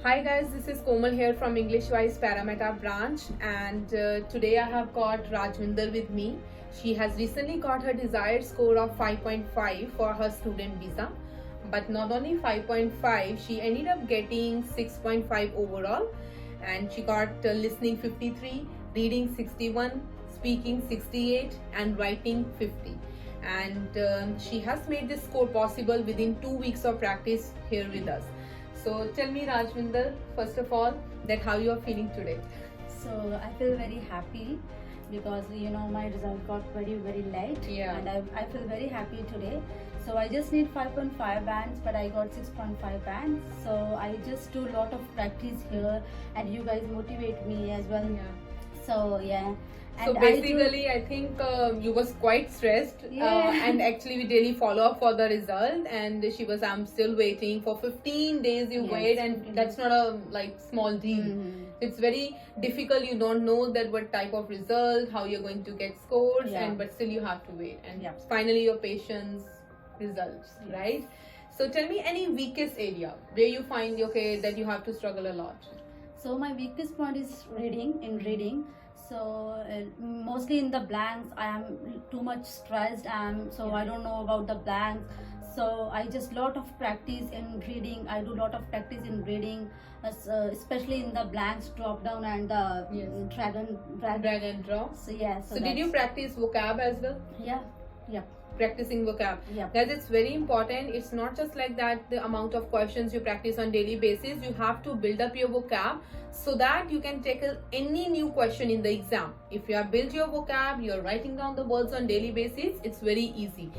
Hi guys, this is Komal here from English Wise Parameta branch, and today I have got Rajwinder with me. She has recently got her desired score of 5.5 for her student visa. But not only 5.5, she ended up getting 6.5 overall, and she got listening 53, reading 61, speaking 68, and writing 50. And she has made this score possible within 2 weeks of practice here with us. So tell me, Rajwinder, first of all, that how you are feeling today. So I feel very happy because my result got very late. Yeah. And I feel very happy today. So I just need 5.5 bands, but I got 6.5 bands. So I just do a lot of practice here, and you guys motivate me as well. Yeah. So yeah. So And basically, I think you was quite stressed, Yeah. and actually we daily follow up for the result. And she was, I'm still waiting for 15 days. You Yes, wait, and 15 that's not a small deal. Mhm. It's very difficult. You don't know that what type of result, how you're going to get scores, Yeah. and but still you have to wait. And Yeah. finally, your patience results, Yes. right? So tell me any weakest area where you find that you have to struggle a lot. So my weakest point is reading. So mostly in the blanks I am too much stressed, so I don't know about the blanks. So I just lot of practice in reading. I do lot of practice in reading, especially in the blanks, drop down, and the Yes. drag And drop. So yeah. So did you practice vocab as well? Yeah. Practicing vocab. Yeah. Guys, it's very important. It's not just like that the amount of questions you practice on daily basis. You have to build up your vocab so that you can tackle any new question in the exam. If you have built your vocab, you're writing down the words on daily basis, it's very easy.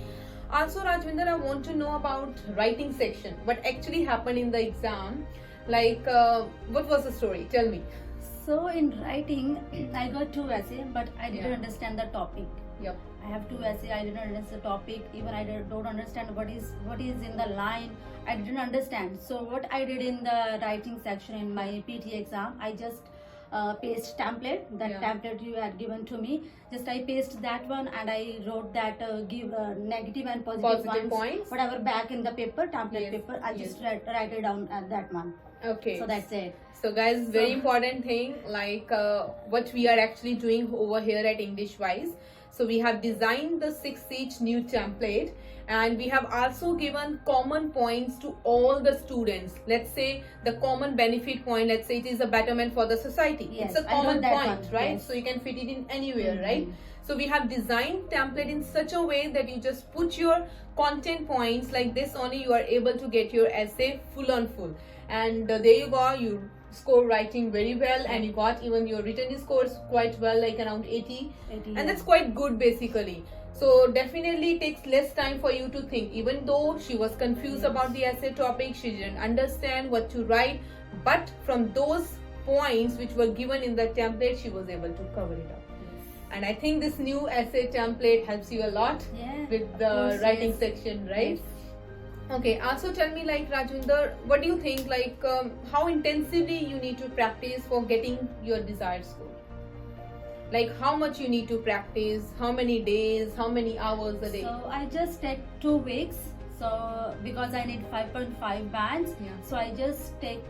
Also, Rajwinder, I want to know about writing section. What actually happened in the exam? What was the story? Tell me. So in writing I got 2 essay, but I didn't Yeah. understand the topic. Yep. I have 2 essay. I didn't understand the topic. Even I don't understand what is in the line. I didn't understand. So what I did in the writing section in my PT exam, I just paste template. That Yeah. template you had given to me. Just I paste that one, and I wrote that give negative and positive Positive ones, points. whatever back in the paper, template Yes. paper. I Yes. just write it down at that one. Okay. So that's it. So guys, very So- important thing, what we are actually doing over here at English Wise. So we have designed the 6 each new template, and we have also given common points to all the students. Let's say the common benefit point, let's say it is a betterment for the society. Yes, It's a I know common that point, one. right? Yes. So you can fit it in anywhere, Mhm. right? So we have designed template in such a way that you just put your content points like this, only you are able to get your essay full on full. And there you go, you score writing very well, and you got even your written scores quite well, like around 80. 80, And that's yeah. quite good basically. So definitely it takes less time for you to think. Even though she was confused Yes. about the essay topic, she didn't understand what to write, but from those points which were given in the template, she was able to cover it up. And I think this new essay template helps you a lot Yeah, with of the course, writing yes. section, right? Yes. Okay, also tell me, Rajwinder, what do you think, how intensively you need to practice for getting your desired score? Like how much you need to practice, how many days, how many hours a day? So I just take 2 weeks. So because I need 5.5 bands, Yeah. so I just take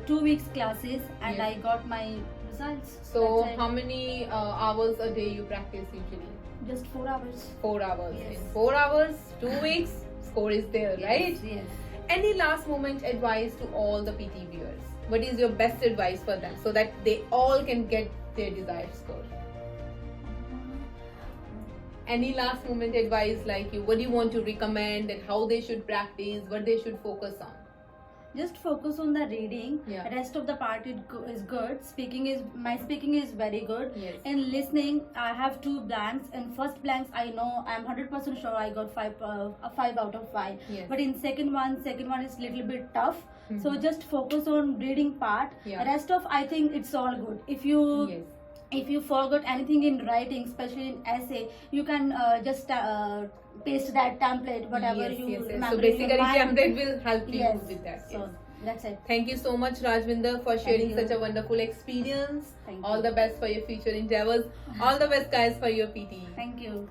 2 weeks classes, and Yes. I got my results. So That's it. how many hours a day you practice usually? Just 4 hours. 4 hours. Yes. In 4 hours, 2 weeks, score is there, right? Yes. Any last moment advice to all the PT viewers? What is your best advice for them so that they all can get their desired score? Any last moment advice, what do you want to recommend, and how they should practice, what they should focus on? Just focus on the reading. Yeah. Rest of the part is good. My speaking is very good. Yes. In listening, I have 2 blanks. In first blanks, I know I'm 100% sure I got 5 out of 5. Yes. But in second one is little bit tough. Mhm. So just focus on reading part. Yeah. Rest of, I think it's all good. Yes. If you forgot anything in writing, especially in essay, you can just paste that template, whatever Yes, you yes, yes. remember. So in your basically mind. template will help you Yes. with that. So Yes. that's it. Thank you so much, Rajwinder, for sharing you. such a wonderful experience. Thank All you. the best for your future endeavors. All the best, guys, for your PT. Thank you.